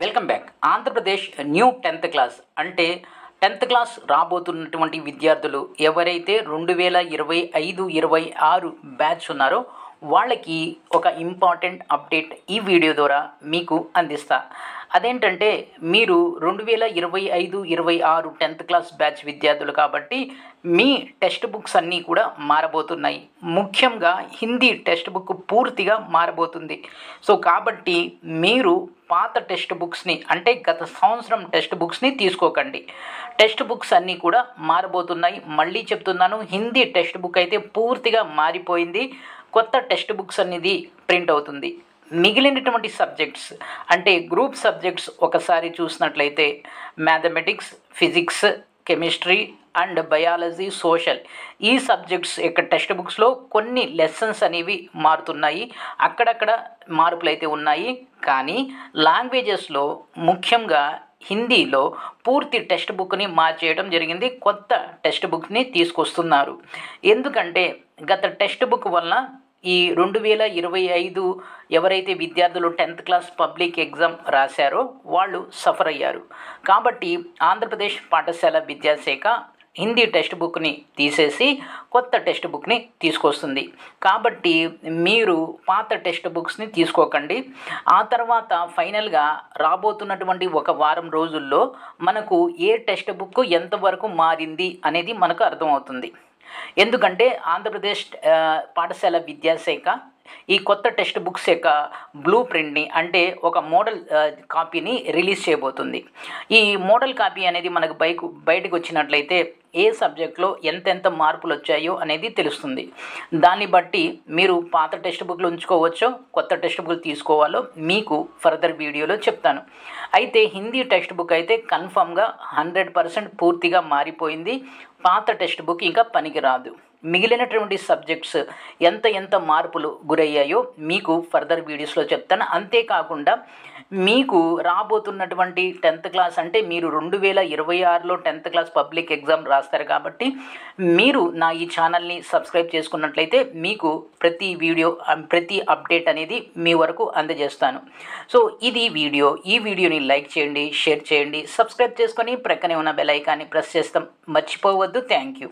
Welcome back. Andhra Pradesh new 10th class అంటే 10th class రాబోతున్నటువంటి విద్యార్థులు ఎవరైతే 2025-26 బ్యాచ్ ఉన్నారో వాళ్ళకి ఒక ఇంపార్టెంట్ అప్డేట్ ఈ వీడియో ద్వారా మీకు అందిస్తా. అదేంటంటే మీరు 2025-26 10th క్లాస్ బ్యాచ్ విద్యార్థులు కాబట్టి మీ టెక్స్ట్ బుక్స్ అన్నీ కూడా మారబోతున్నాయి. ముఖ్యంగా హిందీ టెక్స్ట్ బుక్ పూర్తిగా మారబోతుంది. సో కాబట్టి మీరు పాత టెక్స్ట్ బుక్స్ని అంటే గత సంవత్సరం టెక్స్ట్ బుక్స్ని తీసుకోకండి. టెక్స్ట్ బుక్స్ అన్నీ కూడా మారబోతున్నాయి. మళ్ళీ చెప్తున్నాను, హిందీ టెక్స్ట్ బుక్ అయితే పూర్తిగా మారిపోయింది. కొత్త టెక్స్ట్ బుక్స్ అనేది ప్రింట్ అవుతుంది. మిగిలినటువంటి సబ్జెక్ట్స్ అంటే గ్రూప్ సబ్జెక్ట్స్ ఒకసారి చూసినట్లయితే mathematics, physics, chemistry and biology, social ఈ సబ్జెక్ట్స్ యొక్క టెక్స్ట్ బుక్స్లో కొన్ని లెసన్స్ అనేవి మారుతున్నాయి. అక్కడక్కడ మార్పులు అయితే ఉన్నాయి. కానీ లాంగ్వేజెస్లో ముఖ్యంగా హిందీలో పూర్తి టెక్స్ట్ బుక్ని మార్చేయడం జరిగింది. కొత్త టెక్స్ట్ బుక్ని తీసుకొస్తున్నారు. ఎందుకంటే గత టెక్స్ట్ బుక్ వలన ఈ 2025 ఎవరైతే విద్యార్థులు 10th క్లాస్ పబ్లిక్ ఎగ్జామ్ రాశారో వాళ్ళు సఫర్ అయ్యారు. కాబట్టి ఆంధ్రప్రదేశ్ పాఠశాల విద్యాశాఖ హిందీ టెక్స్ట్ బుక్ని తీసేసి కొత్త టెక్స్ట్ బుక్ని తీసుకొస్తుంది. కాబట్టి మీరు పాత టెక్స్ట్ బుక్స్ని తీసుకోకండి. ఆ తర్వాత ఫైనల్గా రాబోతున్నటువంటి ఒక వారం రోజుల్లో మనకు ఏ టెక్స్ట్ బుక్ ఎంతవరకు మారింది అనేది మనకు అర్థమవుతుంది. ఎందుకంటే ఆంధ్రప్రదేశ్ పాఠశాల విద్యాశాఖ ఈ కొత్త టెక్స్ట్ బుక్స్ యొక్క బ్లూ ప్రింట్ని అంటే ఒక మోడల్ కాపీని రిలీజ్ చేయబోతుంది. ఈ మోడల్ కాపీ అనేది మనకు బయటకు వచ్చినట్లయితే ఏ సబ్జెక్ట్లో ఎంతెంత మార్పులు వచ్చాయో అనేది తెలుస్తుంది. దాన్ని బట్టి మీరు పాత టెక్స్ట్ బుక్లు ఉంచుకోవచ్చో కొత్త టెక్స్ట్ బుక్లు తీసుకోవాలో మీకు ఫర్దర్ వీడియోలో చెప్తాను. అయితే హిందీ టెక్స్ట్ బుక్ అయితే కన్ఫామ్గా 100% పూర్తిగా మారిపోయింది. పాత టెక్స్ట్ బుక్ ఇంకా పనికిరాదు. మిగిలినటువంటి సబ్జెక్ట్స్ ఎంత మార్పులు గురయ్యాయో మీకు ఫర్దర్ వీడియోస్లో చెప్తాను. అంతేకాకుండా మీకు రాబోతున్నటువంటి 10th క్లాస్ అంటే మీరు 2026లో 10th క్లాస్ పబ్లిక్ ఎగ్జామ్ రాస్తారు కాబట్టి మీరు నా ఈ ఛానల్ని సబ్స్క్రైబ్ చేసుకున్నట్లయితే మీకు ప్రతి వీడియో ప్రతి అప్డేట్ అనేది మీ వరకు అందజేస్తాను. సో ఇది వీడియో. ఈ వీడియోని లైక్ చేయండి, షేర్ చేయండి, సబ్స్క్రైబ్ చేసుకొని ప్రక్కనే ఉన్న బెల్ ఐకాన్ని ప్రెస్ చేస్తాం మర్చిపోవద్దు. Thank you.